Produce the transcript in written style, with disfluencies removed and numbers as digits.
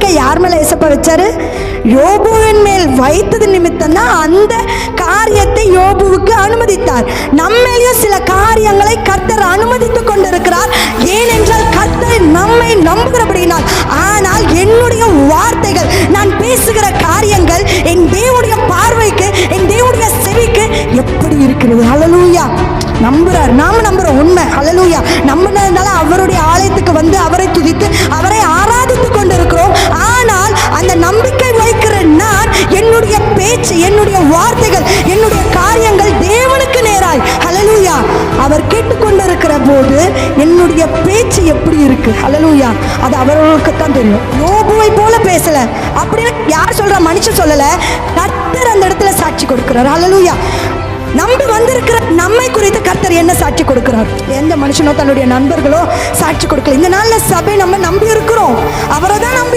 நம்பிக்கை யார் மேல ஏசப்பா வச்சாரு? யோபுவின் மேல் வைத்தது நிமித்தம் தான் அந்த காரியத்தை யோபுவுக்கு அனுமதித்தார். நம்மையும் சில காரியங்களை கர்த்தர் அனுமதித்துக் கொண்டிருக்கிறார். ஏனென்றால் கர்த்தர் நம்மை நம்புகிறபடினால். ஆனால் என்னுடைய வார்த்தைகள், நான் பேசுகிற காரியங்கள் என் தேவனுடைய பார்வைக்கு, என் தேவனுடைய செவிக்கு எப்படி இருக்கிறது? ஹல்லேலூயா. நம்புறார், நாம நம்புறோம், உண்மை. ஹல்லேலூயா. நம்பினதுனால அவருடைய ஆலயத்துக்கு வந்து அவரை துதித்து அவரை ஆராதித்து கொண்டிருக்கிறோம். ஆனால் அந்த நம்பிக்கை வைக்கிற நான், என்னுடைய பேச்சு, என்னுடைய வார்த்தைகள், என்னுடைய காரியங்கள் தேவனுக்கு நேராய், ஹல்லேலூயா, அவர் கேட்டுக்கொண்டிருக்கிற போது என்னுடைய பேச்சு எப்படி இருக்கு? ஹல்லேலூயா. அது அவர்களுக்கு தான் தெரியும். யோபுவை போல பேசல அப்படின்னு யார் சொல்ற? மனுஷன் சொல்லல, கர்த்தர் அந்த இடத்துல சாட்சி கொடுக்கிறார். ஹல்லேலூயா. நம்பி வந்திருக்கிற நம்மை குறித்து கர்த்தர் என்ன சாட்சி கொடுக்கிறார்? எந்த மனுஷனோ தன்னுடைய நண்பர்களோ சாட்சி கொடுக்கல. இந்த நாள்ல சபை நம்ம நம்பி இருக்கிறோம், அவரை தான் நம்பி